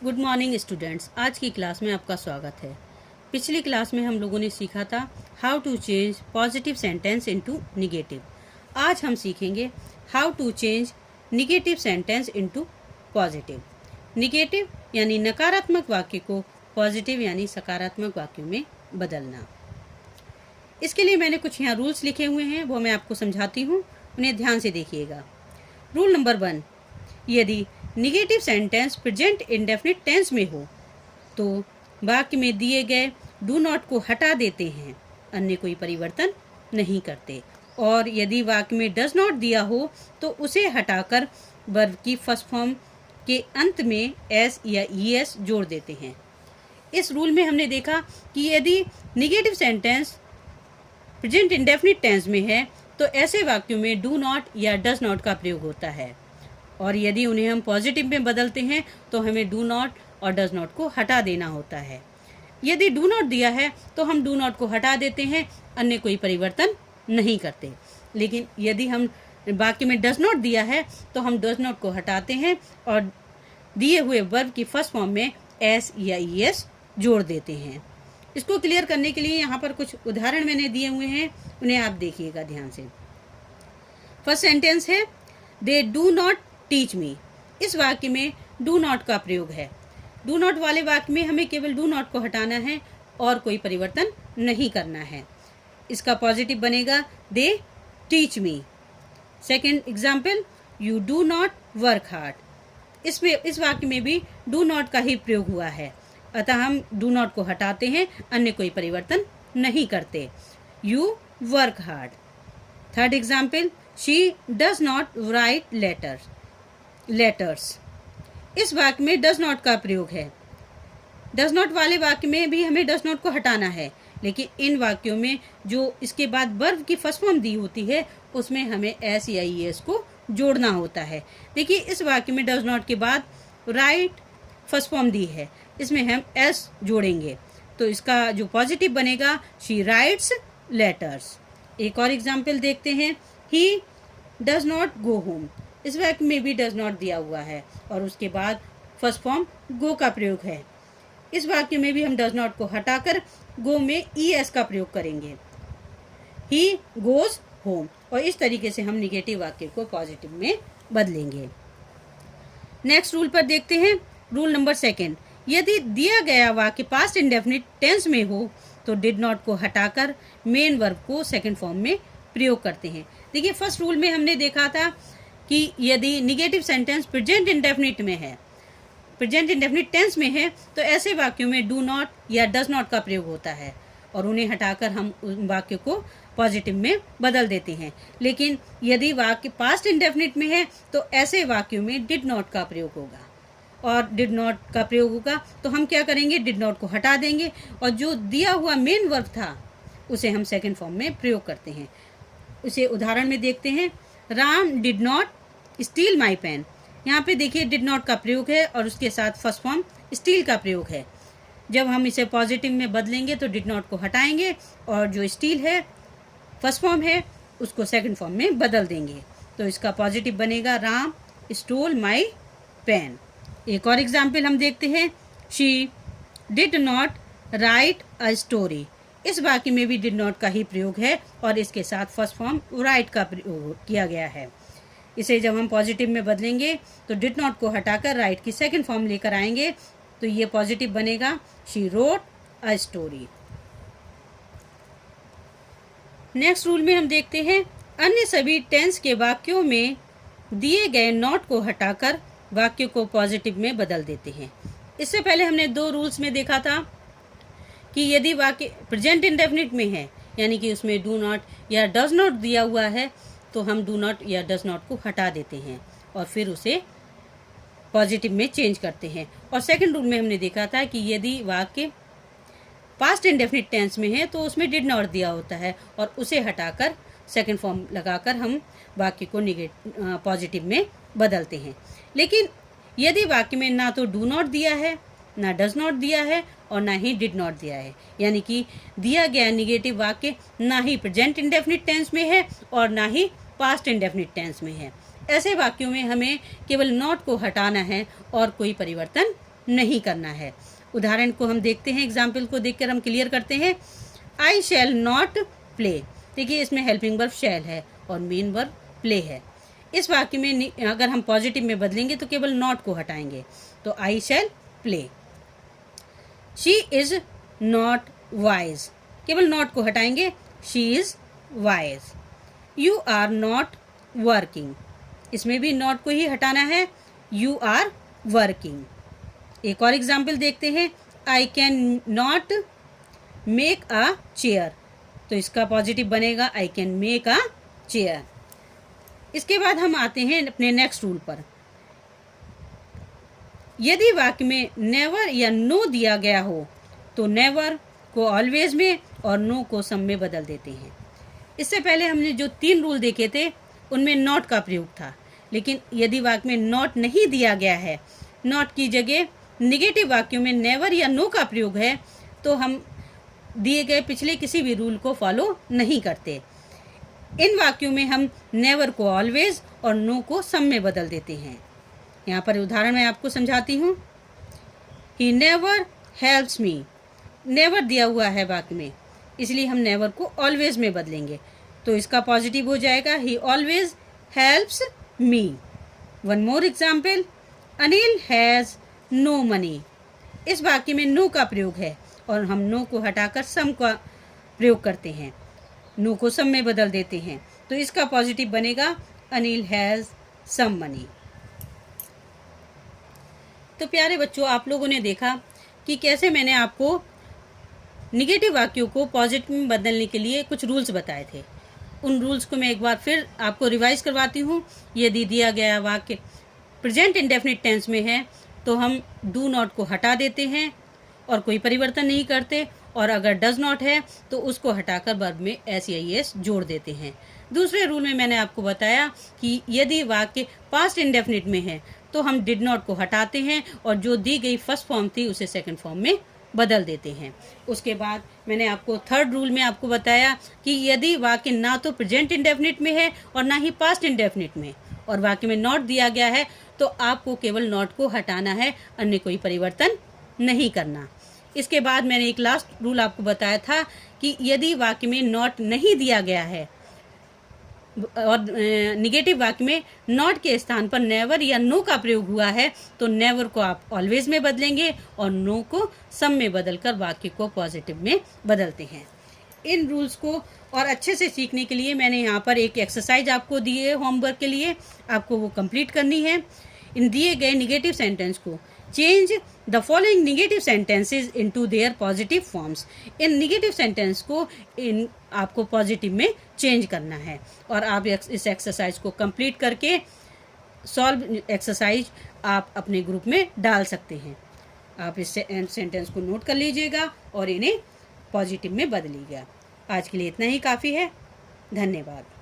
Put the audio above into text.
Good morning students. आज की class में आपका स्वागत है। पिछली क्लास में हम लोगों ने सीखा था how to change positive sentence into negative. आज हम सीखेंगे how to change negative sentence into positive. Negative यानी नकारात्मक वाक्य को पॉजिटिव यानी सकारात्मक वाक्यों में बदलना। इसके लिए मैंने कुछ यहाँ रूल्स लिखे हुए हैं, वो मैं आपको समझाती हूँ, उन्हें ध्यान से देखिएगा। रूल नंबर 1, यदि negative sentence present indefinite tense में हो तो वाक्य में दिए गए डू नॉट को हटा देते हैं, अन्य कोई परिवर्तन नहीं करते। और यदि वाक्य में डज नॉट दिया हो तो उसे हटाकर वर्ब की फर्स्ट फॉर्म के अंत में एस या ईएस जोड़ देते हैं। इस रूल में हमने देखा कि यदि negative sentence present indefinite tense में है तो ऐसे वाक्यों में डू नॉट या डज नॉट का प्रयोग होता है, और यदि उन्हें हम पॉजिटिव में बदलते हैं तो हमें डू नॉट और डज नॉट को हटा देना होता है। यदि डू नॉट दिया है तो हम डू नॉट को हटा देते हैं, अन्य कोई परिवर्तन नहीं करते। लेकिन यदि हम वाक्य में डज नॉट दिया है तो हम डज नॉट को हटाते हैं और दिए हुए वर्ब की फर्स्ट फॉर्म में एस या ईएस जोड़ देते हैं। इसको क्लियर करने के लिए यहाँ पर कुछ उदाहरण मैंने दिए हुए हैं, उन्हें आप देखिएगा ध्यान से। फर्स्ट सेंटेंस है they do not teach me. इस वाक्य में डू नॉट का प्रयोग है। डू नॉट वाले वाक्य में हमें केवल डू नॉट को हटाना है और कोई परिवर्तन नहीं करना है। इसका पॉजिटिव बनेगा they teach me. Second example, you do not work hard. इस वाक्य में भी डू नॉट का ही प्रयोग हुआ है, अतः हम डू नॉट को हटाते हैं, अन्य कोई परिवर्तन नहीं करते। You work hard. Third example, she does not write letters. इस वाक्य में डज नॉट का प्रयोग है। डज नॉट वाले वाक्य में भी हमें डज नॉट को हटाना है, लेकिन इन वाक्यों में जो इसके बाद वर्ब की फर्स्ट फॉर्म दी होती है उसमें हमें एस या ईएस को जोड़ना होता है। देखिए इस वाक्य में डज नॉट के बाद राइट फर्स्ट फॉर्म दी है, इसमें हम एस जोड़ेंगे तो इसका जो पॉजिटिव बनेगा शी राइट्स लेटर्स। एक और एग्जाम्पल देखते हैं, he does not go home. इस वाक्य में भी डज नॉट दिया हुआ है और उसके बाद फर्स्ट फॉर्म गो का प्रयोग है। इस वाक्य में भी हम डज नॉट को हटाकर गो में ईएस का प्रयोग करेंगे, ही गोज होम। और इस तरीके से हम निगेटिव वाक्य को पॉजिटिव में बदलेंगे। नेक्स्ट रूल पर देखते हैं। रूल नंबर 2, यदि दिया गया वाक्य पास्ट इंडेफिनिट टेंस में हो तो डिड नॉट को हटाकर मेन वर्ब को सेकंड फॉर्म में प्रयोग करते हैं। देखिए फर्स्ट रूल में हमने देखा था कि यदि निगेटिव सेंटेंस प्रेजेंट इंडेफिनिट में है, प्रेजेंट इंडेफिनिट टेंस में है, तो ऐसे वाक्यों में डू नॉट या डज नॉट का प्रयोग होता है और उन्हें हटाकर हम वाक्य को पॉजिटिव में बदल देते हैं। लेकिन यदि वाक्य पास्ट इंडेफिनिट में है तो ऐसे वाक्यों में डिड नॉट का प्रयोग होगा, और डिड नॉट का प्रयोग होगा तो हम क्या करेंगे, डिड नॉट को हटा देंगे और जो दिया हुआ मेन वर्ब था उसे हम सेकंड फॉर्म में प्रयोग करते हैं। उसे उदाहरण में देखते हैं, Ram did not steal my pen. यहाँ पे देखिए डिड नॉट का प्रयोग है और उसके साथ फर्स्ट फॉर्म स्टील का प्रयोग है। जब हम इसे पॉजिटिव में बदलेंगे तो डिड नॉट को हटाएंगे और जो स्टील है फर्स्ट फॉर्म है उसको सेकंड फॉर्म में बदल देंगे, तो इसका पॉजिटिव बनेगा राम स्टोल माई पेन। एक और एग्जाम्पल हम देखते हैं, she did not right a story. इस वाक्य में भी डिड नॉट का ही प्रयोग है और इसके साथ फर्स्ट फॉर्म राइट का प्रयोग किया गया है। इसे जब हम पॉजिटिव में बदलेंगे तो डिड नॉट को हटाकर राइट की सेकंड फॉर्म लेकर आएंगे, तो ये पॉजिटिव बनेगा she wrote a story. Next rule में हम देखते हैं, अन्य सभी टेंस के वाक्यों में दिए गए नॉट को हटाकर वाक्य को पॉजिटिव में बदल देते हैं। इससे पहले हमने 2 रूल्स में देखा था कि यदि वाक्य प्रेजेंट इंडेफिनिट में है, यानी कि उसमें डू नॉट या डज नॉट दिया हुआ है, तो हम डू नॉट या डज नॉट को हटा देते हैं और फिर उसे पॉजिटिव में चेंज करते हैं। और सेकंड रूल में हमने देखा था कि यदि वाक्य पास्ट इंडेफिनिट टेंस में है तो उसमें डिड नॉट दिया होता है और उसे हटाकर सेकंड फॉर्म लगाकर हम वाक्य को पॉजिटिव में बदलते हैं। लेकिन यदि वाक्य में ना तो डू नॉट दिया है, ना डज नॉट दिया है और ना ही डिड नॉट दिया है, यानी कि दिया गया निगेटिव वाक्य ना ही प्रेजेंट इंडेफिनिट टेंस में है और ना ही पास्ट इंडेफिनिट टेंस में है, ऐसे वाक्यों में हमें केवल नॉट को हटाना है और कोई परिवर्तन नहीं करना है। उदाहरण को हम देखते हैं, एग्जाम्पल को देखकर हम क्लियर करते हैं। आई शैल नॉट प्ले। देखिए इसमें हेल्पिंग वर्ब शैल है और मेन वर्ब प्ले है। इस वाक्य में अगर हम पॉजिटिव में बदलेंगे तो केवल नॉट को हटाएंगे, तो I shall play. She is not wise, केवल नॉट को हटाएंगे, she is wise. You are not working, इसमें भी नॉट को ही हटाना है, यू आर वर्किंग। एक और एग्जाम्पल देखते हैं। I can not make a chair, तो इसका पॉजिटिव बनेगा I can make a chair. इसके बाद हम आते हैं अपने नेक्स्ट रूल पर। यदि वाक्य में नेवर या नो दिया गया हो तो नेवर को ऑलवेज में और नो को सम में बदल देते हैं। इससे पहले हमने जो 3 रूल देखे थे उनमें नॉट का प्रयोग था, लेकिन यदि वाक्य में नॉट नहीं दिया गया है, नॉट की जगह निगेटिव वाक्यों में नेवर या नो का प्रयोग है, तो हम दिए गए पिछले किसी भी रूल को फॉलो नहीं करते। इन वाक्यों में हम नेवर को ऑलवेज और नो को सम में बदल देते हैं। यहाँ पर उदाहरण मैं आपको समझाती हूँ। He never helps me, never दिया हुआ है वाक्य में, इसलिए हम नेवर को ऑलवेज में बदलेंगे, तो इसका पॉजिटिव हो जाएगा he always helps me. One more example, Anil has no money. इस वाक्य में नो का प्रयोग है और हम नो को हटाकर सम का प्रयोग करते हैं, नो को सम में बदल देते हैं, तो इसका पॉजिटिव बनेगा अनिल हैज़ सम मनी। तो प्यारे बच्चों, आप लोगों ने देखा कि कैसे मैंने आपको निगेटिव वाक्यों को पॉजिटिव में बदलने के लिए कुछ रूल्स बताए थे। उन रूल्स को मैं एक बार फिर आपको रिवाइज करवाती हूँ। यदि दिया गया वाक्य प्रेजेंट इंडेफिनिट टेंस में है तो हम डू नॉट को हटा देते हैं और कोई परिवर्तन नहीं करते, और अगर डज नॉट है तो उसको हटाकर वर्ब में एस या एस जोड़ देते हैं। दूसरे रूल में मैंने आपको बताया कि यदि वाक्य पास्ट इंडेफिनिट में है तो हम डिड नॉट को हटाते हैं और जो दी गई फर्स्ट फॉर्म थी उसे सेकंड फॉर्म में बदल देते हैं। उसके बाद मैंने आपको थर्ड रूल में आपको बताया कि यदि वाक्य ना तो प्रेजेंट इंडेफिनिट में है और ना ही पास्ट इंडेफिनिट में, और वाक्य में नॉट दिया गया है, तो आपको केवल नॉट को हटाना है, अन्य कोई परिवर्तन नहीं करना। इसके बाद मैंने एक लास्ट रूल आपको बताया था कि यदि वाक्य में नॉट नहीं दिया गया है और निगेटिव वाक्य में नॉट के स्थान पर नेवर या नो का प्रयोग हुआ है, तो नेवर को आप ऑलवेज में बदलेंगे और नो को सम में बदलकर वाक्य को पॉजिटिव में बदलते हैं। इन रूल्स को और अच्छे से सीखने के लिए मैंने यहाँ पर एक एक्सरसाइज आपको दी है होमवर्क के लिए, आपको वो कंप्लीट करनी है। इन दिए गए निगेटिव सेंटेंस को change the following negative sentences into their positive forms. In negative sentence को आपको पॉजिटिव में चेंज करना है, और आप इस एक्सरसाइज को कंप्लीट करके सॉल्व एक्सरसाइज आप अपने ग्रुप में डाल सकते हैं। आप इस सेंटेंस को नोट कर लीजिएगा और इन्हें पॉजिटिव में बदलिएगा। आज के लिए इतना ही काफ़ी है। धन्यवाद।